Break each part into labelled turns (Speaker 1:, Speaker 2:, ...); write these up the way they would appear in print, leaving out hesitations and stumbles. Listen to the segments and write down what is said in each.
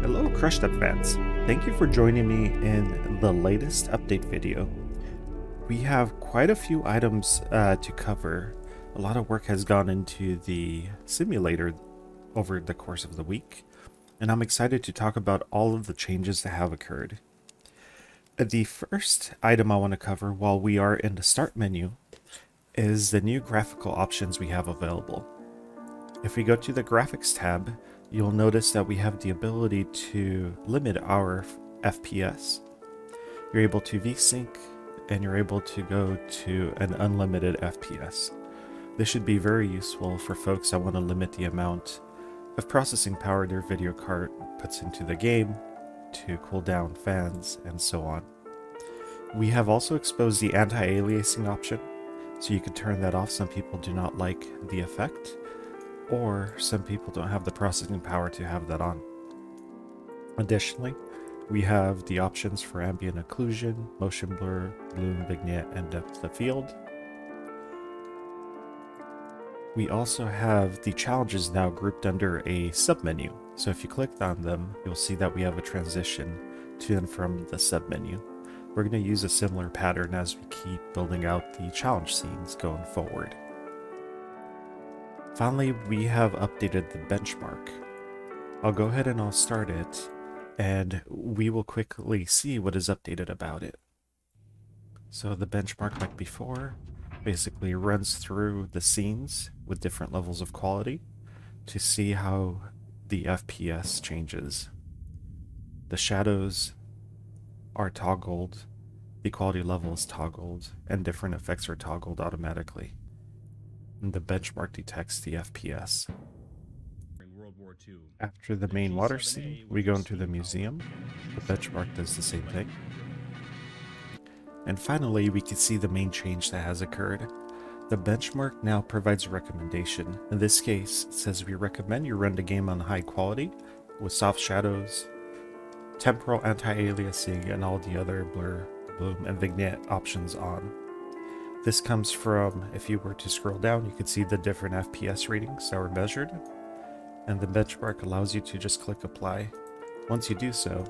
Speaker 1: Hello Crushed Up fans, thank you for joining me in the latest update video. We have quite a few items to cover. A lot of work has gone into the simulator over the course of the week, and I'm excited to talk about all of the changes that have occurred. The first item I want to cover while we are in the start menu is the new graphical options we have available. If we go to the graphics tab, you'll notice that we have the ability to limit our FPS. You're able to VSync and you're able to go to an unlimited FPS. This should be very useful for folks that want to limit the amount of processing power their video card puts into the game to cool down fans and so on. We have also exposed the anti-aliasing option, so you can turn that off. Some people do not like the effect, or some people don't have the processing power to have that on. Additionally, we have the options for ambient occlusion, motion blur, bloom, vignette, and depth of field. We also have the challenges now grouped under a submenu. So if you clicked on them, you'll see that we have a transition to and from the submenu. We're going to use a similar pattern as we keep building out the challenge scenes going forward. Finally, we have updated the benchmark. I'll go ahead and I'll start it, and we will quickly see what is updated about it. So the benchmark, like before, basically runs through the scenes with different levels of quality to see how the FPS changes. The shadows are toggled, the quality level is toggled, and different effects are toggled automatically. And the benchmark detects the FPS. After the main water scene, we go into the museum. The benchmark does the same thing. And finally, we can see the main change that has occurred. The benchmark now provides a recommendation. In this case, it says we recommend you run the game on high quality with soft shadows, temporal anti-aliasing, and all the other blur, bloom, and vignette options on. This comes from, if you were to scroll down, you can see the different FPS readings that were measured, and the benchmark allows you to just click apply. Once you do so,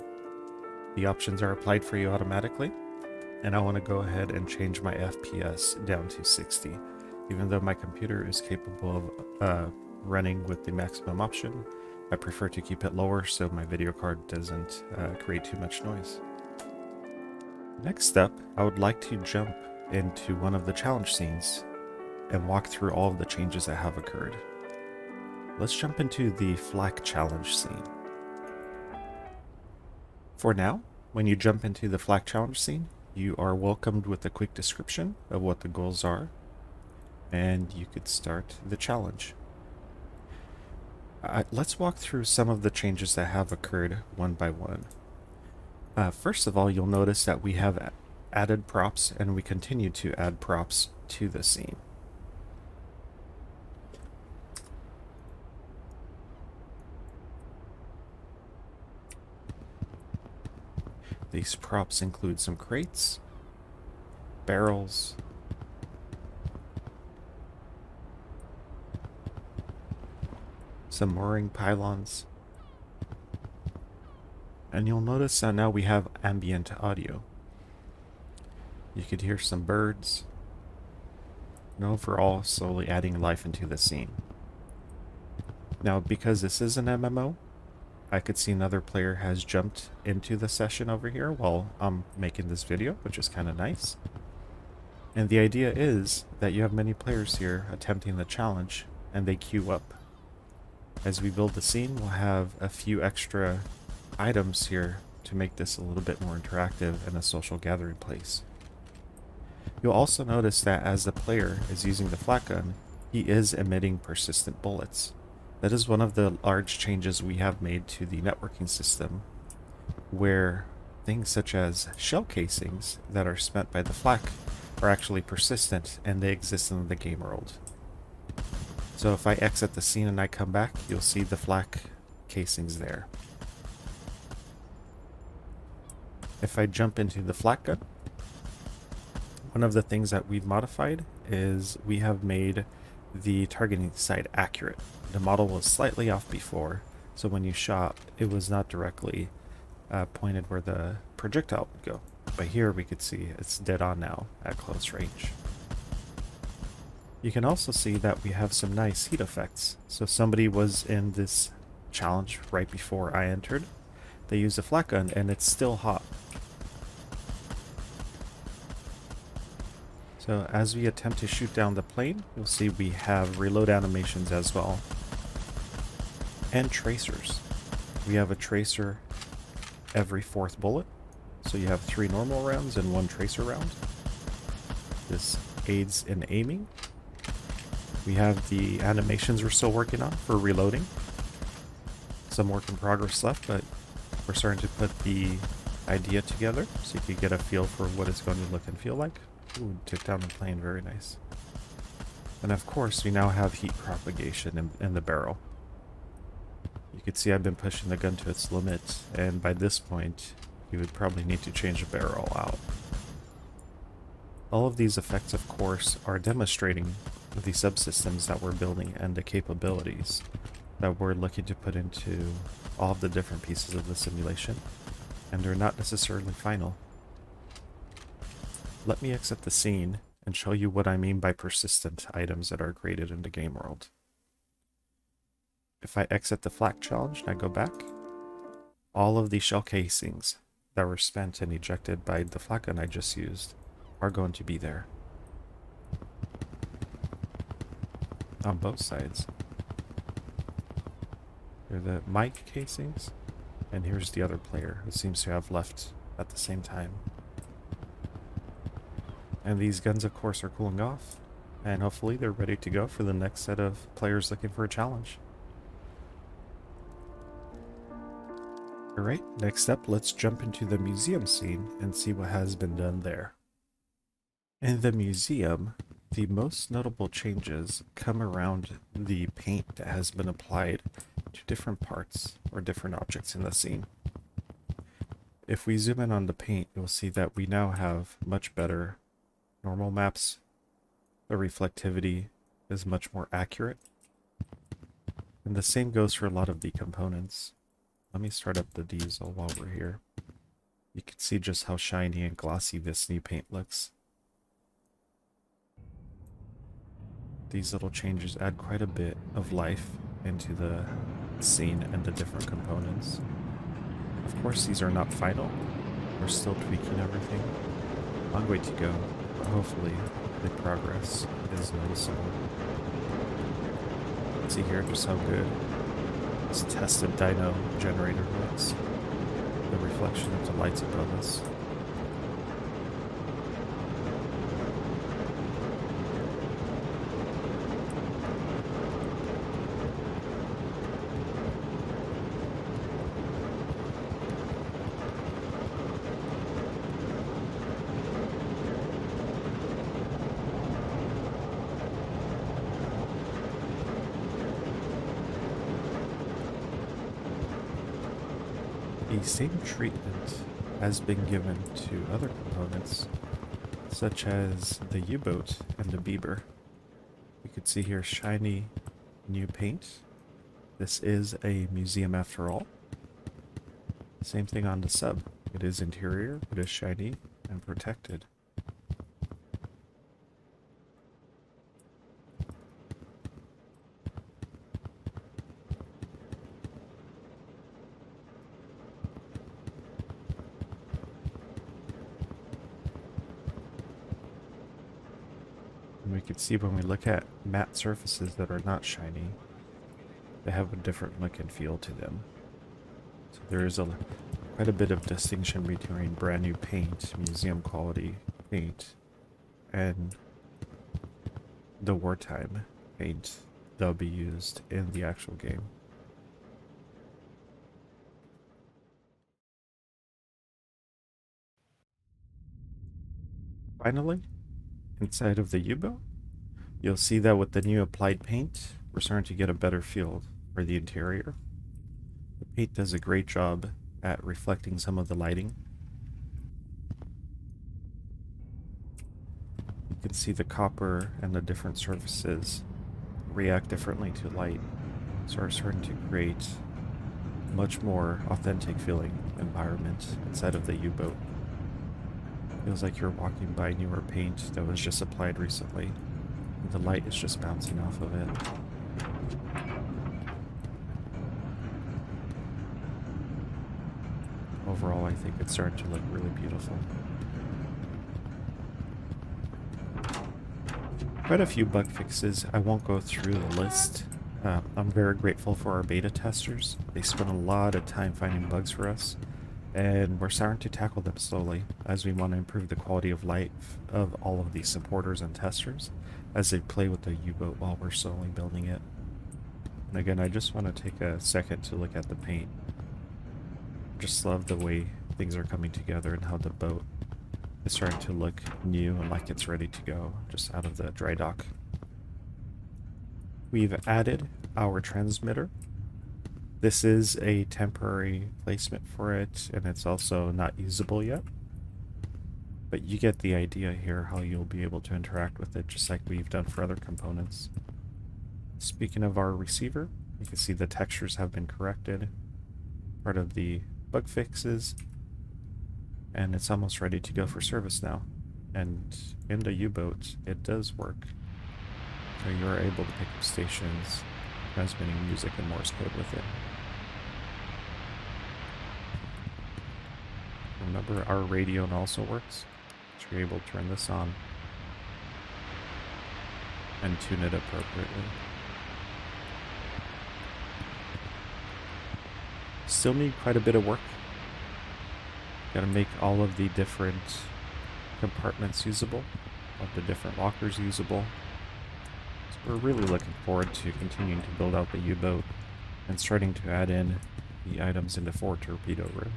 Speaker 1: the options are applied for you automatically, and I want to go ahead and change my FPS down to 60. Even though my computer is capable of running with the maximum option, I prefer to keep it lower so my video card doesn't create too much noise. Next up, I would like to jump into one of the challenge scenes and walk through all of the changes that have occurred. Let's jump into the Flak challenge scene. For now, when you jump into the Flak challenge scene, you are welcomed with a quick description of what the goals are, and you could start the challenge. Let's walk through some of the changes that have occurred one by one. First of all, you'll notice that we have added props, and we continue to add props to the scene. These props include some crates, barrels, some mooring pylons, and you'll notice that now we have ambient audio. You could hear some birds, and overall slowly adding life into the scene. Now, because this is an MMO, I could see another player has jumped into the session over here while I'm making this video, which is kind of nice. And the idea is that you have many players here attempting the challenge, and they queue up. As we build the scene, we'll have a few extra items here to make this a little bit more interactive and a social gathering place. You'll also notice that as the player is using the flak gun, he is emitting persistent bullets. That is one of the large changes we have made to the networking system, where things such as shell casings that are spent by the flak are actually persistent and they exist in the game world. So if I exit the scene and I come back, you'll see the flak casings there. If I jump into the flak gun, one of the things that we've modified is we have made the targeting sight accurate. The model was slightly off before, So when you shot, it was not directly pointed where the projectile would go. But here we could see it's dead on now at close range. You can also see that we have some nice heat effects. So somebody was in this challenge right before I entered. They used a flak gun and it's still hot. So as we attempt to shoot down the plane, you'll see we have reload animations as well. And tracers. We have a tracer every 4th bullet. So you have 3 normal rounds and 1 tracer round. This aids in aiming. We have the animations we're still working on for reloading. Some work in progress left, but we're starting to put the idea together so you can get a feel for what it's going to look and feel like. Ooh, took down the plane, very nice. And of course, we now have heat propagation in the barrel. You can see I've been pushing the gun to its limit, and by this point, you would probably need to change the barrel out. All of these effects, of course, are demonstrating the subsystems that we're building and the capabilities that we're looking to put into all of the different pieces of the simulation, and they're not necessarily final. Let me exit the scene and show you what I mean by persistent items that are created in the game world. If I exit the Flak challenge and I go back, all of the shell casings that were spent and ejected by the flak gun I just used are going to be there. On both sides. They're the mic casings, and here's the other player who seems to have left at the same time. And these guns, of course, are cooling off, and hopefully they're ready to go for the next set of players looking for a challenge. Alright, next up, let's jump into the museum scene and see what has been done there. In the museum, the most notable changes come around the paint that has been applied to different parts or different objects in the scene. If we zoom in on the paint, you'll see that we now have much better normal maps. The reflectivity is much more accurate. And the same goes for a lot of the components. Let me start up the diesel while we're here. You can see just how shiny and glossy this new paint looks. These little changes add quite a bit of life into the scene and the different components. Of course, these are not final. We're still tweaking everything. Long way to go, but hopefully the progress is noticeable. See here just how good this tested dyno generator looks. The reflection of the lights above us. The same treatment has been given to other components, such as the U-boat and the Beaver. You can see here shiny new paint. This is a museum after all. Same thing on the sub. It is interior, it is shiny and protected. And we can see when we look at matte surfaces that are not shiny, they have a different look and feel to them. So there is quite a bit of distinction between brand new paint, museum quality paint, and the wartime paint that'll be used in the actual game. Finally, inside of the U-boat, you'll see that with the new applied paint, we're starting to get a better feel for the interior. The paint does a great job at reflecting some of the lighting. You can see the copper and the different surfaces react differently to light, so we're starting to create much more authentic feeling environment inside of the U-boat. Feels like you're walking by newer paint that was just applied recently. And the light is just bouncing off of it. Overall, I think it's starting to look really beautiful. Quite a few bug fixes. I won't go through the list. I'm very grateful for our beta testers. They spent a lot of time finding bugs for us, and we're starting to tackle them slowly as we want to improve the quality of life of all of these supporters and testers as they play with the U-boat while we're slowly building it. And again, I just want to take a second to look at the paint. Just love the way things are coming together and how the boat is starting to look new and like it's ready to go just out of the dry dock. We've added our transmitter. This is a temporary placement for it, and it's also not usable yet. But you get the idea here how you'll be able to interact with it just like we've done for other components. Speaking of our receiver, you can see the textures have been corrected. Part of the bug fixes. And it's almost ready to go for service now. And in the U-boat, it does work. So you're able to pick up stations, transmitting music and Morse code with it. Remember, our radio also works. So you're able to turn this on and tune it appropriately. Still need quite a bit of work. Gotta make all of the different compartments usable, all the different lockers usable. So we're really looking forward to continuing to build out the U-boat and starting to add in the items into Fort Torpedo Room.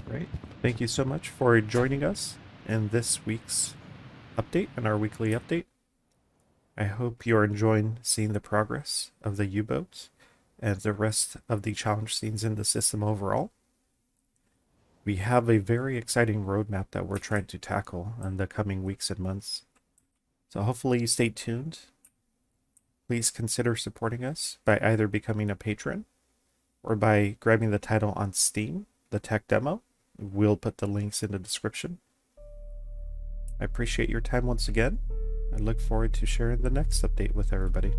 Speaker 1: Right. Thank you so much for joining us in this week's update and our weekly update. I hope you're enjoying seeing the progress of the U-boat and the rest of the challenge scenes in the system overall. We have a very exciting roadmap that we're trying to tackle in the coming weeks and months. So hopefully you stay tuned. Please consider supporting us by either becoming a patron or by grabbing the title on Steam, the tech demo. We'll put the links in the description. I appreciate your time once again. I look forward to sharing the next update with everybody.